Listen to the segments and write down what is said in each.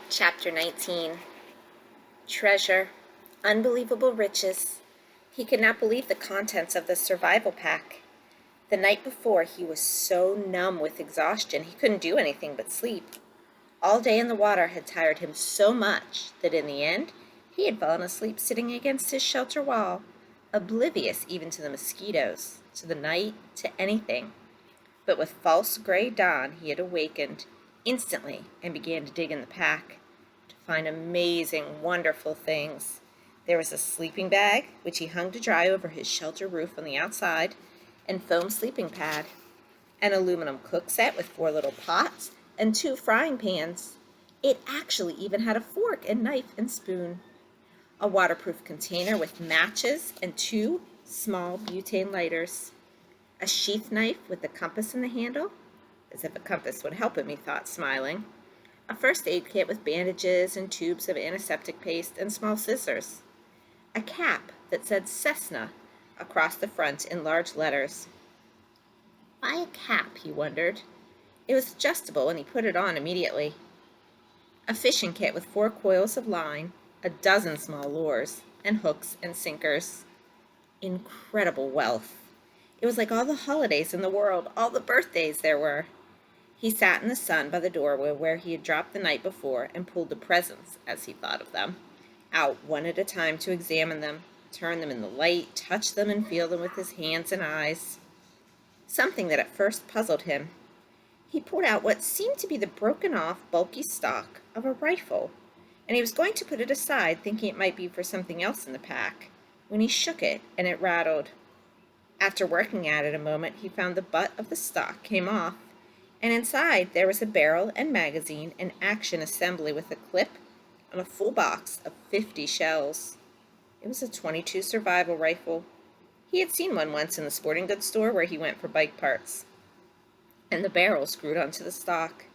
Chapter 19. Treasure. Unbelievable riches. He could not believe the contents of the survival pack. The night before, he was so numb with exhaustion he couldn't do anything but sleep. All day in the water had tired him so much that in the end, he had fallen asleep sitting against his shelter wall, oblivious even to the mosquitoes, to the night, to anything. But with false gray dawn, he had awakened instantly and began to dig in the pack to find amazing, wonderful things. There was a sleeping bag, which he hung to dry over his shelter roof on the outside, and foam sleeping pad, an aluminum cook set with 4 little pots and 2 frying pans. It actually even had a fork and knife and spoon. A waterproof container with matches and 2 small butane lighters. A sheath knife with a compass in the handle, as if a compass would help him, he thought, smiling. A first aid kit with bandages and tubes of antiseptic paste and small scissors. A cap that said Cessna across the front in large letters. Why a cap, he wondered. It was adjustable and he put it on immediately. A fishing kit with 4 coils of line, a dozen small lures, and hooks and sinkers. Incredible wealth. It was like all the holidays in the world, all the birthdays there were. He sat in the sun by the doorway where he had dropped the night before and pulled the presents, as he thought of them, out one at a time to examine them, turn them in the light, touch them and feel them with his hands and eyes. Something that at first puzzled him. He pulled out what seemed to be the broken-off, bulky stock of a rifle, and he was going to put it aside, thinking it might be for something else in the pack, when he shook it and it rattled. After working at it a moment, he found the butt of the stock came off, and inside there was a barrel and magazine and action assembly with a clip and a full box of 50 shells. It was a .22 survival rifle. He had seen one once in the sporting goods store where he went for bike parts, and the barrel screwed onto the stock.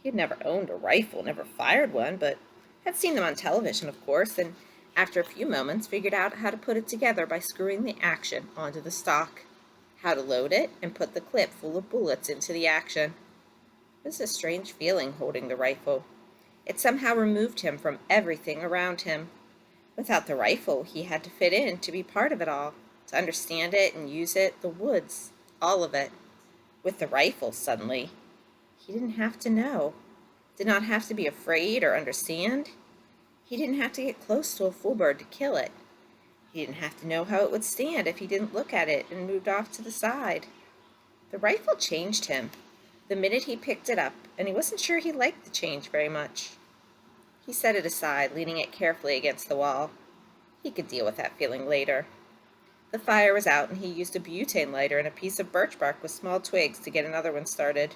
He had never owned a rifle, never fired one, but had seen them on television, of course, and after a few moments figured out how to put it together by screwing the action onto the stock, how to load it, and put the clip full of bullets into the action. It was a strange feeling holding the rifle. It somehow removed him from everything around him. Without the rifle, he had to fit in to be part of it all, to understand it and use it, the woods, all of it. With the rifle, suddenly, he didn't have to know, did not have to be afraid or understand. He didn't have to get close to a full bird to kill it. He didn't have to know how it would stand if he didn't look at it and moved off to the side. The rifle changed him the minute he picked it up, and he wasn't sure he liked the change very much. He set it aside, leaning it carefully against the wall. He could deal with that feeling later. The fire was out, and he used a butane lighter and a piece of birch bark with small twigs to get another one started,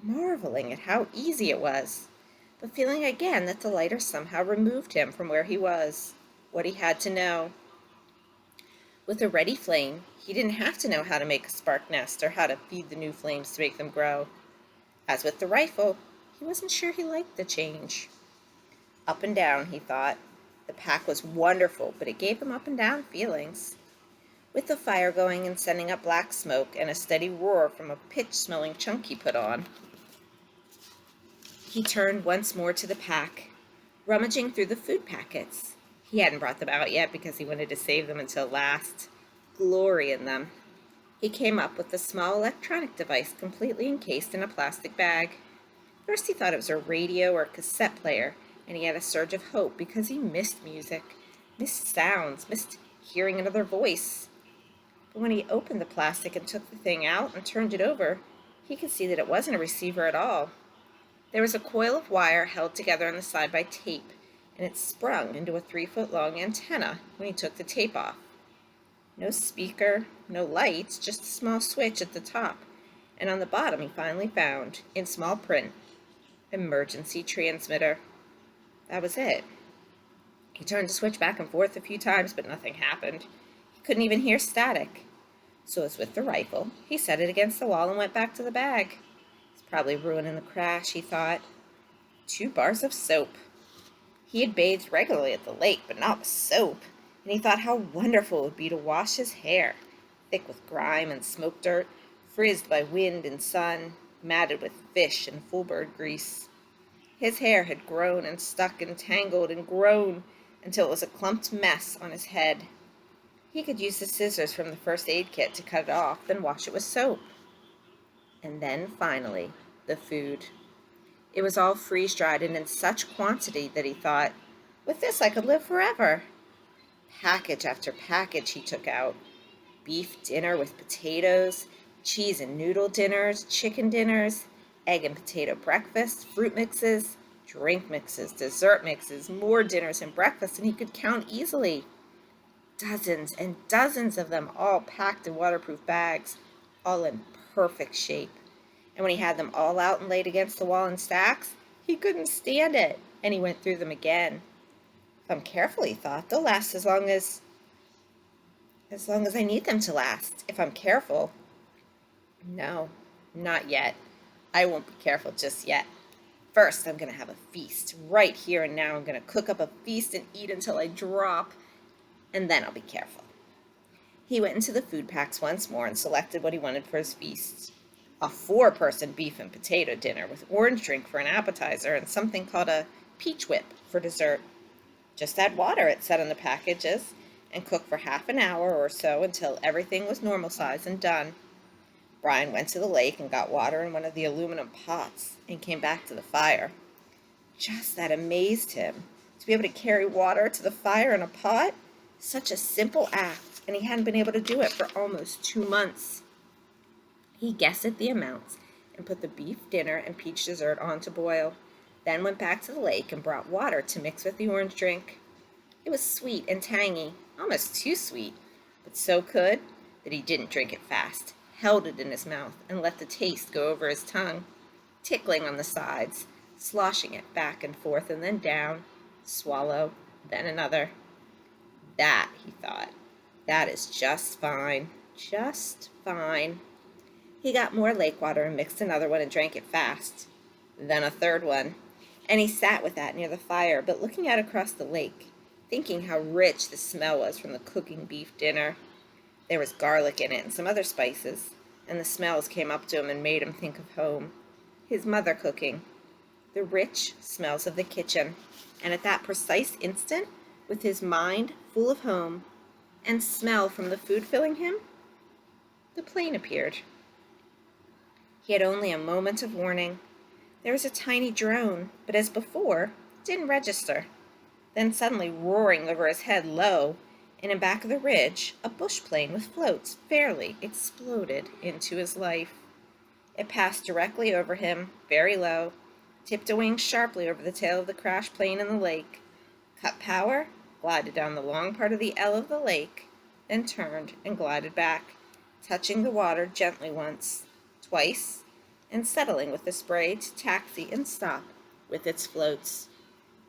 marveling at how easy it was, but feeling again that the lighter somehow removed him from where he was, what he had to know. With a ready flame, he didn't have to know how to make a spark nest or how to feed the new flames to make them grow. As with the rifle, he wasn't sure he liked the change. Up and down, he thought. The pack was wonderful, but it gave him up and down feelings. With the fire going and sending up black smoke and a steady roar from a pitch-smelling chunk he put on, he turned once more to the pack, rummaging through the food packets. He hadn't brought them out yet because he wanted to save them until last. Glory in them. He came up with a small electronic device completely encased in a plastic bag. First he thought it was a radio or cassette player, and he had a surge of hope because he missed music, missed sounds, missed hearing another voice. But when he opened the plastic and took the thing out and turned it over, he could see that it wasn't a receiver at all. There was a coil of wire held together on the side by tape, and it sprung into a 3-foot-long antenna when he took the tape off. No speaker, no lights, just a small switch at the top, and on the bottom he finally found, in small print, emergency transmitter. That was it. He turned the switch back and forth a few times, but nothing happened. He couldn't even hear static. So as with the rifle, he set it against the wall and went back to the bag. Probably ruining the crash, he thought. 2 bars of soap. He had bathed regularly at the lake, but not with soap, and he thought how wonderful it would be to wash his hair, thick with grime and smoke dirt, frizzed by wind and sun, matted with fish and full bird grease. His hair had grown and stuck and tangled and grown until it was a clumped mess on his head. He could use the scissors from the first aid kit to cut it off, then wash it with soap. And then, finally, the food. It was all freeze-dried and in such quantity that he thought, with this I could live forever. Package after package he took out. Beef dinner with potatoes, cheese and noodle dinners, chicken dinners, egg and potato breakfast, fruit mixes, drink mixes, dessert mixes, more dinners and breakfasts, and he could count easily. Dozens and dozens of them, all packed in waterproof bags, all in perfect shape. And when he had them all out and laid against the wall in stacks, he couldn't stand it, and he went through them again. If I'm careful, he thought, they'll last as long as I need them to last, if I'm careful. No, not yet. I won't be careful just yet. First, I'm going to have a feast. Right here and now, I'm going to cook up a feast and eat until I drop, and then I'll be careful. He went into the food packs once more and selected what he wanted for his feast. A 4-person beef and potato dinner with orange drink for an appetizer and something called a peach whip for dessert. Just add water, it said on the packages, and cook for half an hour or so until everything was normal size and done. Brian went to the lake and got water in one of the aluminum pots and came back to the fire. Just that amazed him. To be able to carry water to the fire in a pot? Such a simple act, and he hadn't been able to do it for almost 2 months. He guessed the amounts and put the beef dinner and peach dessert on to boil, then went back to the lake and brought water to mix with the orange drink. It was sweet and tangy, almost too sweet, but so good that he didn't drink it fast, held it in his mouth, and let the taste go over his tongue, tickling on the sides, sloshing it back and forth and then down, swallow, then another. That, he thought, that is just fine, just fine. He got more lake water and mixed another one and drank it fast, then a third one, and he sat with that near the fire, but looking out across the lake, thinking how rich the smell was from the cooking beef dinner. There was garlic in it and some other spices, and the smells came up to him and made him think of home, his mother cooking, the rich smells of the kitchen, and at that precise instant, with his mind full of home and smell from the food filling him, the plane appeared. He had only a moment of warning. There was a tiny drone, but as before, it didn't register. Then suddenly roaring over his head low, and in back of the ridge, a bush plane with floats fairly exploded into his life. It passed directly over him, very low, tipped a wing sharply over the tail of the crashed plane in the lake, cut power, glided down the long part of the L of the lake, then turned and glided back, touching the water gently once, twice, and settling with the spray to taxi and stop with its floats,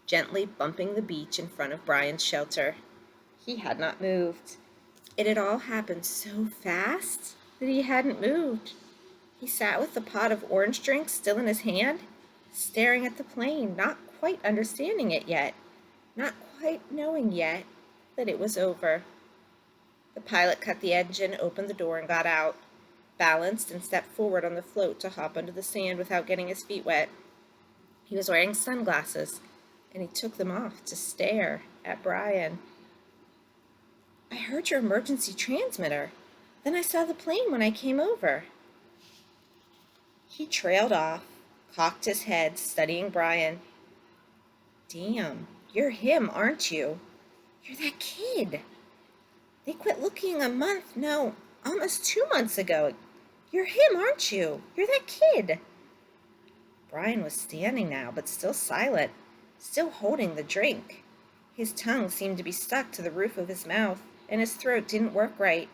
gently bumping the beach in front of Brian's shelter. He had not moved. It had all happened so fast that he hadn't moved. He sat with the pot of orange drink still in his hand, staring at the plane, not quite understanding it yet, not quite knowing yet that it was over. The pilot cut the engine, opened the door, and got out, balanced and stepped forward on the float to hop under the sand without getting his feet wet. He was wearing sunglasses, and he took them off to stare at Brian. "I heard your emergency transmitter. Then I saw the plane when I came over." He trailed off, cocked his head, studying Brian. "Damn, you're him, aren't you? You're that kid. They quit looking almost 2 months ago. You're him, aren't you? You're that kid." Brian was standing now, but still silent, still holding the drink. His tongue seemed to be stuck to the roof of his mouth, and his throat didn't work right.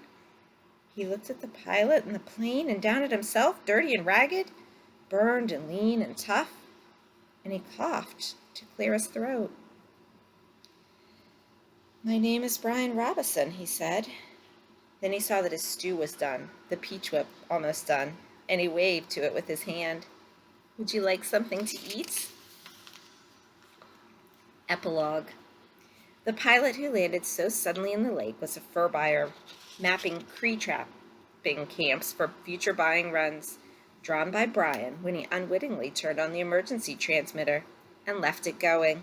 He looked at the pilot and the plane and down at himself, dirty and ragged, burned and lean and tough, and he coughed to clear his throat. "My name is Brian Robison," he said. Then he saw that his stew was done, the peach whip almost done, and he waved to it with his hand. "Would you like something to eat?" Epilogue. The pilot who landed so suddenly in the lake was a fur buyer, mapping Cree trapping camps for future buying runs, drawn by Brian when he unwittingly turned on the emergency transmitter. and left it going.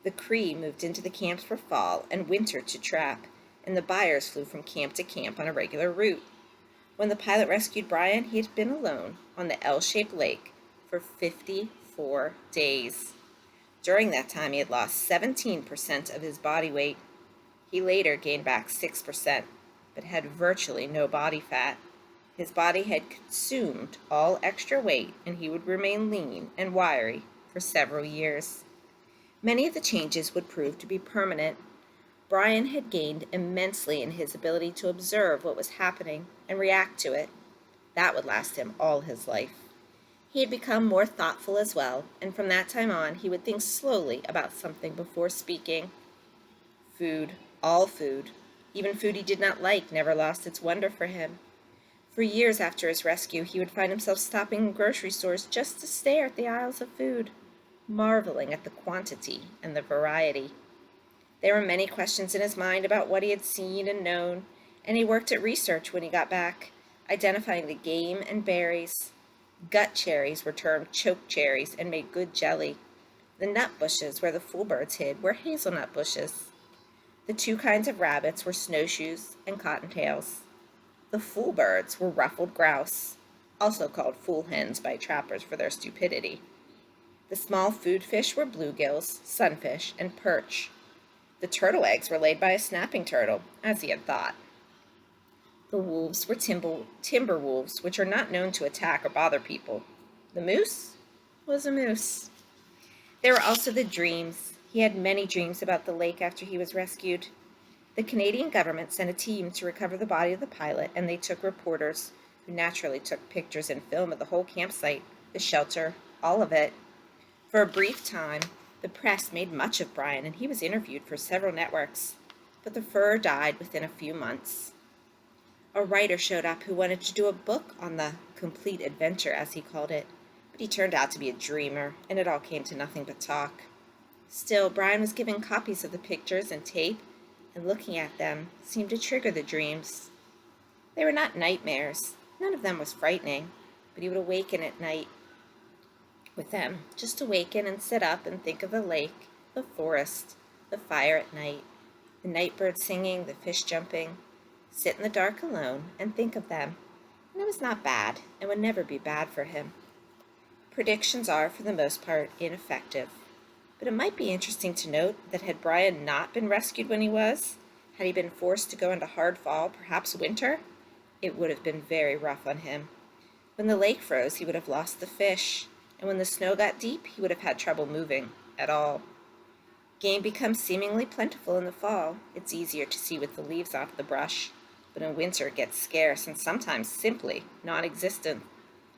The Cree moved into the camps for fall and winter to trap, and the buyers flew from camp to camp on a regular route. When the pilot rescued Brian, he had been alone on the L-shaped lake for 54 days. During that time, he had lost 17% of his body weight. He later gained back 6%, but had virtually no body fat. His body had consumed all extra weight, and he would remain lean and wiry for several years. Many of the changes would prove to be permanent. Brian had gained immensely in his ability to observe what was happening and react to it. That would last him all his life. He had become more thoughtful as well, and from that time on, he would think slowly about something before speaking. Food, all food, even food he did not like, never lost its wonder for him. For years after his rescue, he would find himself stopping in grocery stores just to stare at the aisles of food, marveling at the quantity and the variety. There were many questions in his mind about what he had seen and known, and he worked at research when he got back, identifying the game and berries. Gut cherries were termed choke cherries and made good jelly. The nut bushes where the foolbirds hid were hazelnut bushes. The two kinds of rabbits were snowshoes and cottontails. The foolbirds were ruffled grouse, also called fool hens by trappers for their stupidity. The small food fish were bluegills, sunfish, and perch. The turtle eggs were laid by a snapping turtle, as he had thought. The wolves were timber wolves, which are not known to attack or bother people. The moose was a moose. There were also the dreams. He had many dreams about the lake after he was rescued. The Canadian government sent a team to recover the body of the pilot, and they took reporters, who naturally took pictures and film of the whole campsite, the shelter, all of it. For a brief time, the press made much of Brian, and he was interviewed for several networks, but the furor died within a few months. A writer showed up who wanted to do a book on the complete adventure, as he called it, but he turned out to be a dreamer, and it all came to nothing but talk. Still, Brian was given copies of the pictures and tape, and looking at them seemed to trigger the dreams. They were not nightmares. None of them was frightening, but he would awaken at night with them, just awaken and sit up and think of the lake, the forest, the fire at night, the night birds singing, the fish jumping, sit in the dark alone and think of them. And it was not bad, and would never be bad for him. Predictions are, for the most part, ineffective. But it might be interesting to note that had Brian not been rescued when he was, had he been forced to go into hard fall, perhaps winter, it would have been very rough on him. When the lake froze, he would have lost the fish, and when the snow got deep, he would have had trouble moving at all. Game becomes seemingly plentiful in the fall. It's easier to see with the leaves off the brush, but in winter it gets scarce and sometimes simply non-existent,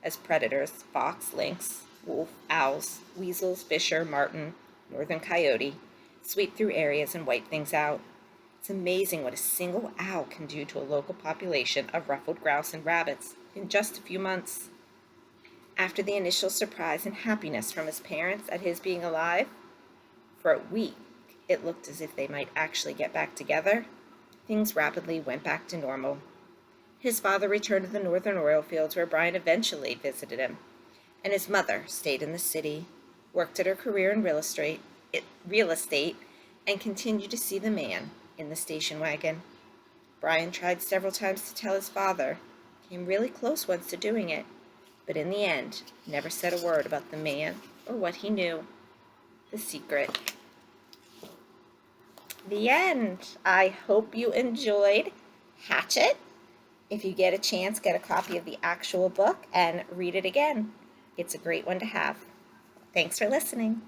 as predators, fox, lynx, wolf, owls, weasels, fisher, marten, northern coyote, sweep through areas and wipe things out. It's amazing what a single owl can do to a local population of ruffled grouse and rabbits in just a few months. After the initial surprise and happiness from his parents at his being alive, for a week it looked as if they might actually get back together, things rapidly went back to normal. His father returned to the northern oil fields where Brian eventually visited him, and his mother stayed in the city, worked at her career in real estate, and continued to see the man in the station wagon. Brian tried several times to tell his father, came really close once to doing it, but in the end, never said a word about the man or what he knew. The secret. The end. I hope you enjoyed Hatchet. If you get a chance, get a copy of the actual book and read it again. It's a great one to have. Thanks for listening.